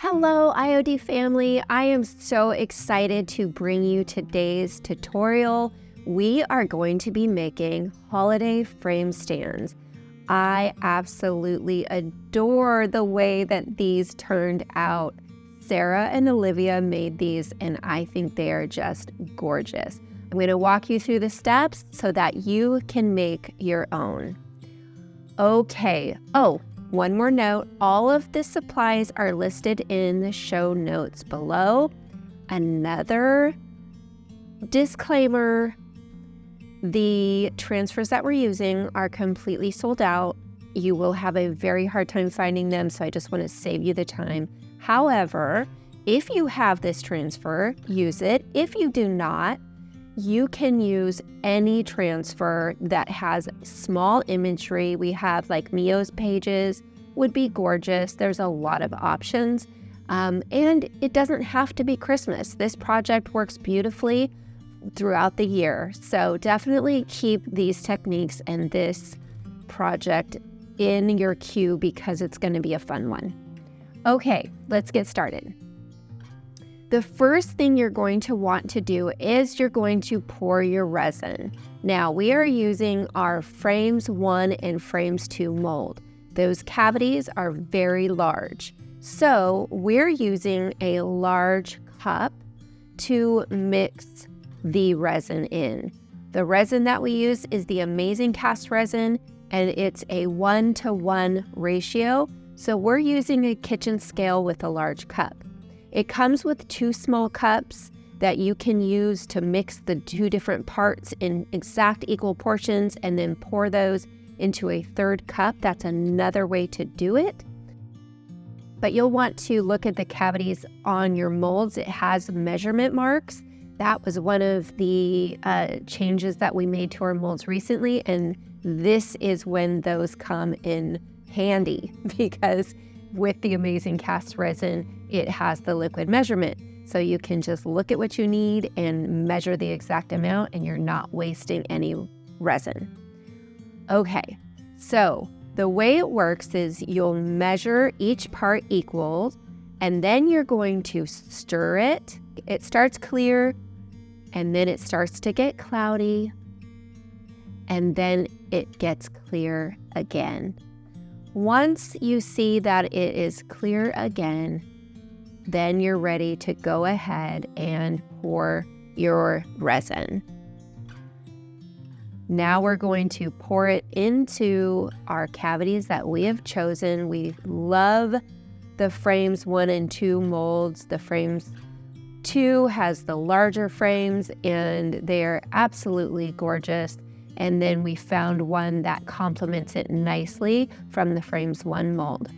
Hello, IOD family. I am so excited to bring you today's tutorial. We are going to be making holiday frame stands. I absolutely adore the way that these turned out. Sarah and Olivia made these, and I think they are just gorgeous. I'm going to walk you through the steps so that you can make your own. Okay. Oh, one more note, all of the supplies are listed in the show notes below. Another disclaimer, the transfers that we're using are completely sold out. You will have a very hard time finding them, so I just want to save you the time. However, if you have this transfer, use it. If you do not, you can use any transfer that has small imagery. We have like Millot's pages, would be gorgeous. There's a lot of options. And it doesn't have to be Christmas. This project works beautifully throughout the year. So definitely keep these techniques and this project in your queue because it's going to be a fun one. Okay, let's get started. The first thing you're going to want to do is you're going to pour your resin. Now we are using our frames 1 and frames 2 mold. Those cavities are very large. So we're using a large cup to mix the resin in. The resin that we use is the Amazing Cast resin, and it's a 1-to-1 ratio. So we're using a kitchen scale with a large cup. It comes with 2 small cups that you can use to mix the 2 different parts in exact equal portions and then pour those into a 3rd cup. That's another way to do it. But you'll want to look at the cavities on your molds. It has measurement marks. That was one of the changes that we made to our molds recently, and this is when those come in handy because with the Amazing Cast resin, it has the liquid measurement. So you can just look at what you need and measure the exact amount, and you're not wasting any resin. Okay, so the way it works is you'll measure each part equal, and then you're going to stir it. It starts clear, and then it starts to get cloudy, and then it gets clear again. Once you see that it is clear again, then you're ready to go ahead and pour your resin. Now we're going to pour it into our cavities that we have chosen. We love the frames 1 and 2 molds. The frames 2 has the larger frames and they're absolutely gorgeous. And then we found one that complements it nicely from the frames 1 mold.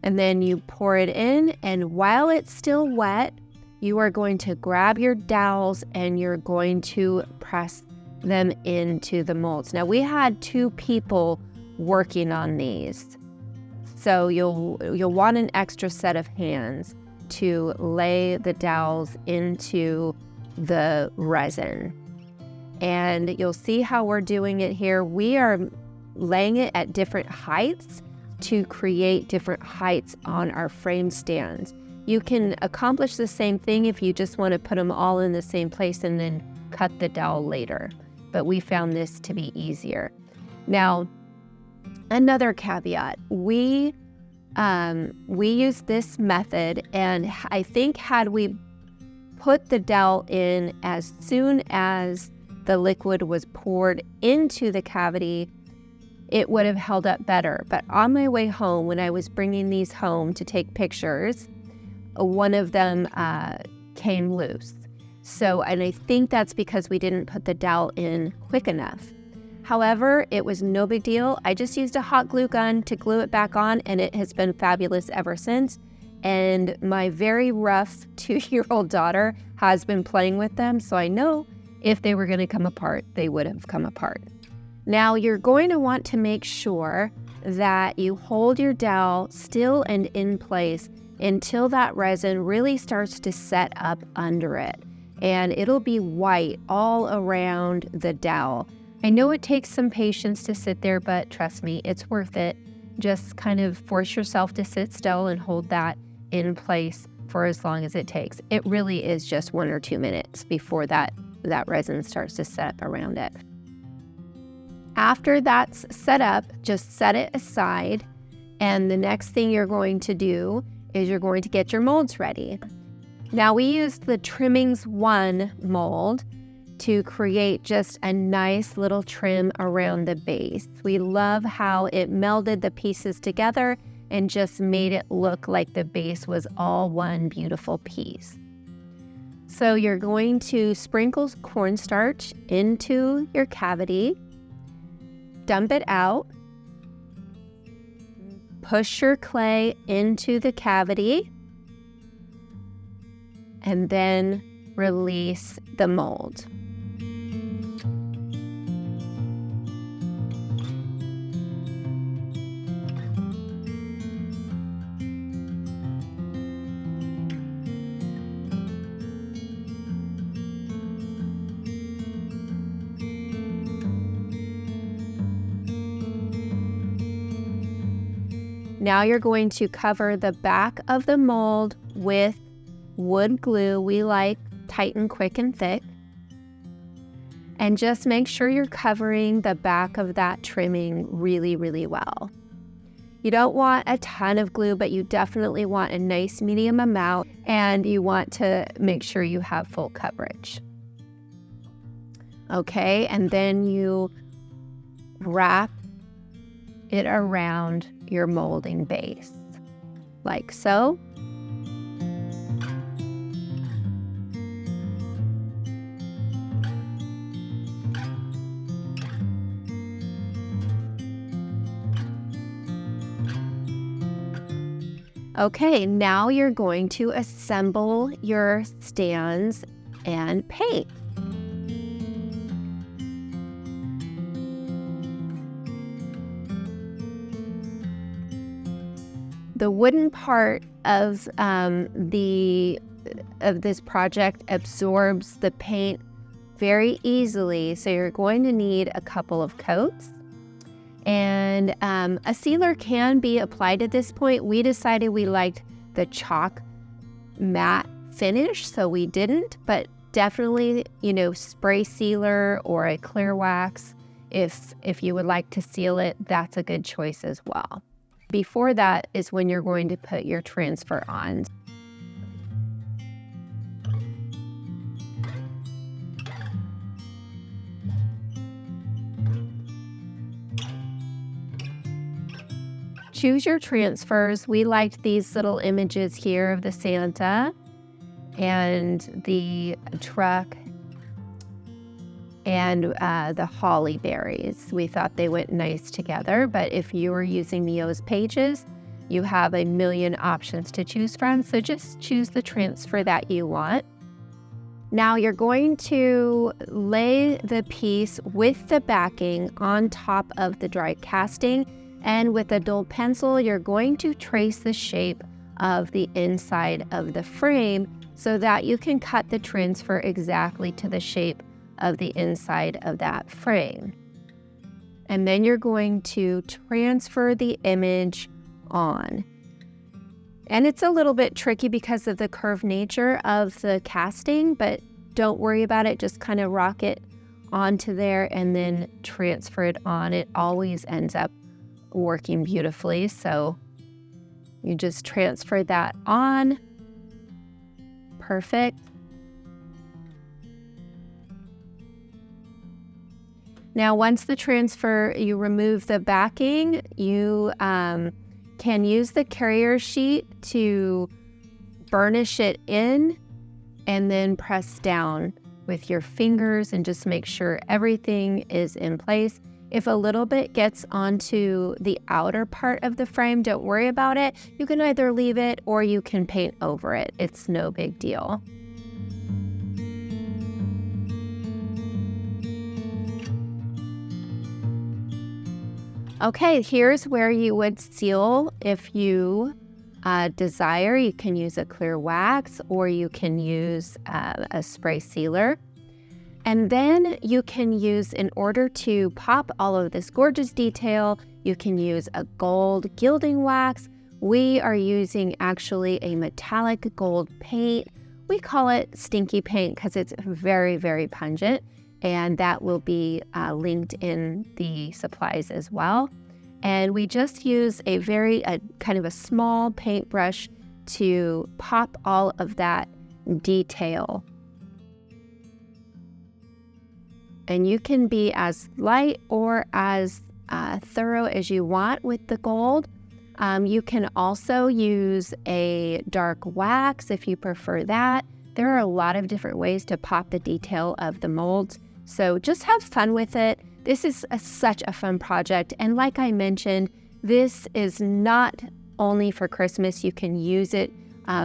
And then you pour it in, and while it's still wet, you are going to grab your dowels and you're going to press them into the molds. Now we had 2 people working on these, so you'll want an extra set of hands to lay the dowels into the resin. And you'll see how we're doing it here. We are laying it at different heights to create different heights on our frame stands. You can accomplish the same thing if you just want to put them all in the same place and then cut the dowel later. But we found this to be easier. Now, another caveat, we use this method, and I think had we put the dowel in as soon as the liquid was poured into the cavity, it would have held up better. But on my way home, when I was bringing these home to take pictures, one of them came loose. So, and I think that's because we didn't put the dowel in quick enough. However, it was no big deal. I just used a hot glue gun to glue it back on, and it has been fabulous ever since. And my very rough 2-year-old daughter has been playing with them, so I know if they were going to come apart, they would have come apart. Now, you're going to want to make sure that you hold your dowel still and in place until that resin really starts to set up under it. And it'll be white all around the dowel. I know it takes some patience to sit there, but trust me, it's worth it. Just kind of force yourself to sit still and hold that in place for as long as it takes. It really is just 1 or 2 minutes before that resin starts to set around it. After that's set up, just set it aside. And the next thing you're going to do is you're going to get your molds ready. Now, we used the Trimmings 1 mold to create just a nice little trim around the base. We love how it melded the pieces together and just made it look like the base was all one beautiful piece. So you're going to sprinkle cornstarch into your cavity, dump it out, push your clay into the cavity, and then release the mold. Now you're going to cover the back of the mold with wood glue. We like tight and quick and thick. And just make sure you're covering the back of that trimming really, really well. You don't want a ton of glue, but you definitely want a nice medium amount, and you want to make sure you have full coverage. Okay, and then you wrap it around your molding base, like so. Okay, now you're going to assemble your stands and paint. The wooden part of this project absorbs the paint very easily, so you're going to need a couple of coats. And a sealer can be applied at this point. We decided we liked the chalk matte finish, so we didn't, but definitely, spray sealer or a clear wax. If you would like to seal it, that's a good choice as well. Before that is when you're going to put your transfer on. Choose your transfers. We liked these little images here of the Santa and the truck and the holly berries. We thought they went nice together, but if you are using Neo's pages, you have a million options to choose from, so just choose the transfer that you want. Now you're going to lay the piece with the backing on top of the dry casting, and with a dull pencil, you're going to trace the shape of the inside of the frame so that you can cut the transfer exactly to the shape of the inside of that frame. And then you're going to transfer the image on. And it's a little bit tricky because of the curved nature of the casting, but don't worry about it. Just kind of rock it onto there and then transfer it on. It always ends up working beautifully. So you just transfer that on. Perfect. Now, once the transfer, you remove the backing, you can use the carrier sheet to burnish it in and then press down with your fingers and just make sure everything is in place. If a little bit gets onto the outer part of the frame, don't worry about it. You can either leave it or you can paint over it. It's no big deal. Okay, here's where you would seal if you desire. You can use a clear wax or you can use a spray sealer. And then you can use, in order to pop all of this gorgeous detail, you can use a gold gilding wax. We are using actually a metallic gold paint. We call it stinky paint because it's very, very pungent, and that will be linked in the supplies as well. And we just use a kind of a small paintbrush to pop all of that detail. And you can be as light or as thorough as you want with the gold. You can also use a dark wax if you prefer that. There are a lot of different ways to pop the detail of the molds. So just have fun with it. This is such a fun project. And like I mentioned, this is not only for Christmas. You can use it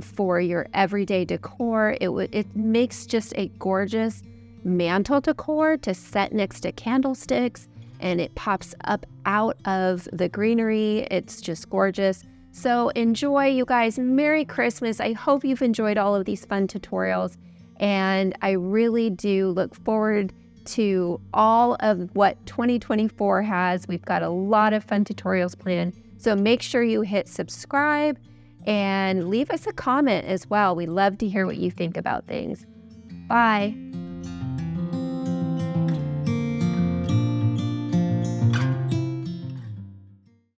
for your everyday decor. It makes just a gorgeous mantle decor to set next to candlesticks, and it pops up out of the greenery. It's just gorgeous. So enjoy, you guys. Merry Christmas. I hope you've enjoyed all of these fun tutorials, and I really do look forward to all of what 2024 has. We've got a lot of fun tutorials planned, so make sure you hit subscribe and leave us a comment as well. We love to hear what you think about things. Bye.